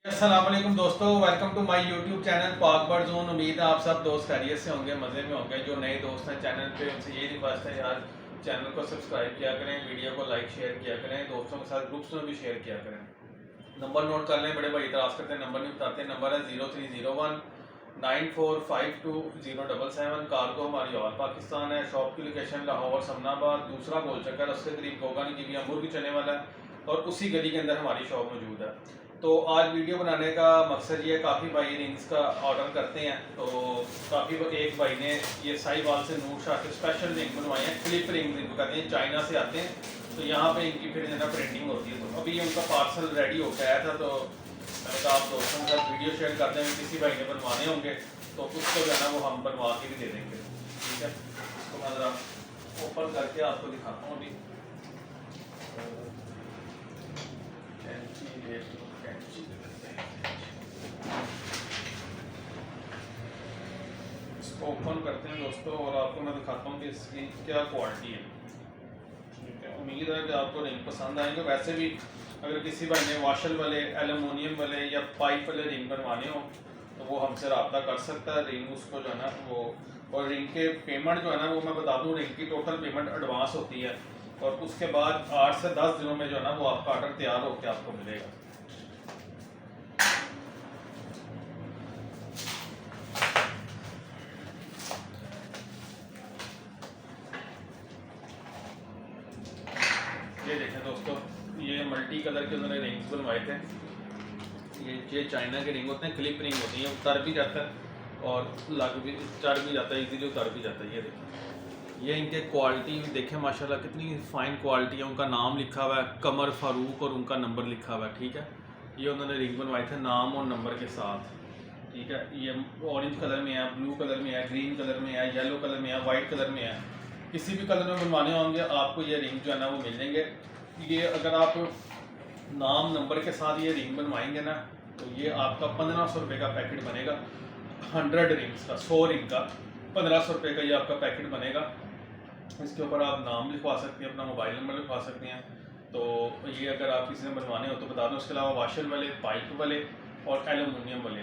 अस्सलाम वालेकुम दोस्तों, welcome to my YouTube channel Pak bird zone. उम्मीद है आप सब दोस्त खैरियत से होंगे, मज़े में होंगे। जो नए दोस्त हैं चैनल पे उनसे ये रिक्वेस्ट है यार, चैनल को सब्सक्राइब किया करें, वीडियो को लाइक शेयर किया करें, दोस्तों के साथ ग्रुप्स में भी शेयर किया करें। नंबर नोट कर लें, बड़े भाई इतराज़ करते हैं नंबर नहीं बताते। नंबर है 03019452 कार्गो हमारी और पाकिस्तान है। शॉप की लोकेशन लाहौर समनाबाद, दूसरा गोल चक्कर, उसके करीब गोगानी की भी अंगूर भी चलने वाला है और उसी गली के अंदर हमारी शॉप मौजूद है। तो आज वीडियो बनाने का मकसद ये, काफ़ी भाई रिंग्स का ऑर्डर करते हैं। तो काफ़ी एक भाई ने ये साहिवाल से नूर शाह के स्पेशल रिंग बनवाए हैं, क्लिप रिंग जिनको कहते हैं, चाइना से आते हैं। तो यहाँ पे इनकी फिर जो है प्रिंटिंग होती है। तो अभी उनका पार्सल रेडी होकर आया था, तो मैंने कहा आप दोस्तों के साथ वीडियो शेयर कर दें, किसी भाई ने बनवाने होंगे तो उसको जो है ना वो हम बनवा के भी दे देंगे। ठीक है, तो मैं ज़रा ओपन करके आपको दिखाता हूँ। अभी इसको ओपन करते हैं दोस्तों और आपको मैं दिखाता हूँ कि इसकी क्या क्वालिटी है। ठीक है, उम्मीद है कि आपको रिंग पसंद आएंगे। वैसे भी अगर किसी भाई ने वाशल वाले, एलुमिनियम वाले या पाइप वाले रिंग बनवाने हो तो वो हमसे रब्ता कर सकता है। रिंग उसको जो है ना वो, और रिंग के पेमेंट जो है ना वो मैं बता दूँ, रिंग की टोटल पेमेंट एडवांस होती है और उसके बाद 8 से 10 दिनों में जो है ना वो आपका ऑर्डर तैयार होकर आपको मिलेगा। ये देखें दोस्तों, ये मल्टी कलर के उन्होंने रिंग्स बनवाए थे। ये चाइना के रिंग होते हैं, क्लिप रिंग होती है, उतर भी जाता है और लग भी, चढ़ भी जाता है, इजीली उतर भी जाता है। ये देखें, ये इनके क्वालिटी देखें माशाल्लाह कितनी फ़ाइन क्वालिटी है। उनका नाम लिखा हुआ है कमर फारूक और उनका नंबर लिखा हुआ है। ठीक है, ये उन्होंने रिंग बनवाए थे नाम और नंबर के साथ। ठीक है, ये ऑरेंज कलर में है, ब्लू कलर में है, ग्रीन कलर में है, येलो कलर में है, वाइट कलर में है। किसी भी कलर में बनवाने होंगे आपको ये रिंग जो है ना वो मिल जाएंगे। ये अगर आप नाम नंबर के साथ ये रिंग बनवाएंगे ना तो ये आपका 1500 रुपये का पैकेट बनेगा। 100 रिंग्स का, 100 रिंग का 1500 रुपये का ये आपका पैकेट बनेगा। इसके ऊपर आप नाम लिखवा सकते हैं, अपना मोबाइल नंबर लिखवा सकते हैं। तो ये अगर आप किसी ने बनवाने हो तो बता दो। उसके अलावा वाशल वाले, पाइप वाले और एलुमिनियम वाले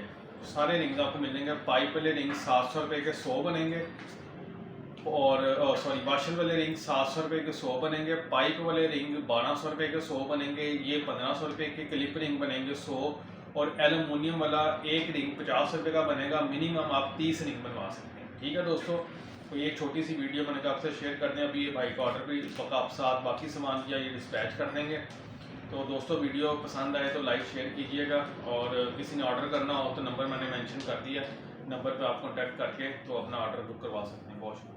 सारे रिंग्स आपको मिल जाएंगे। पाइप वाले रिंग 700 रुपये के 100 बनेंगे और सॉरी, वाशल वाले रिंग 700 रुपये के 100 बनेंगे। पाइप वाले रिंग 1200 रुपये के 100 बनेंगे। ये 1500 रुपये के क्लिप रिंग बनेंगे 100। और एलुमिनियम वाला एक रिंग 50 रुपये का बनेगा। मिनिमम आप 30 रिंग बनवा सकते हैं। ठीक है दोस्तों, तो ये एक छोटी सी वीडियो मैंने कहा आपसे शेयर कर दें। अभी ये भाई का ऑर्डर भी आप साथ बाकी सामान किया ये डिस्पैच कर देंगे। तो दोस्तों वीडियो पसंद आए तो लाइक शेयर कीजिएगा और किसी ने ऑर्डर करना हो तो नंबर मैंने मेंशन कर दिया, नंबर पे आप कांटेक्ट करके तो अपना ऑर्डर बुक करवा सकते हैं। बहुत शुक्रिया।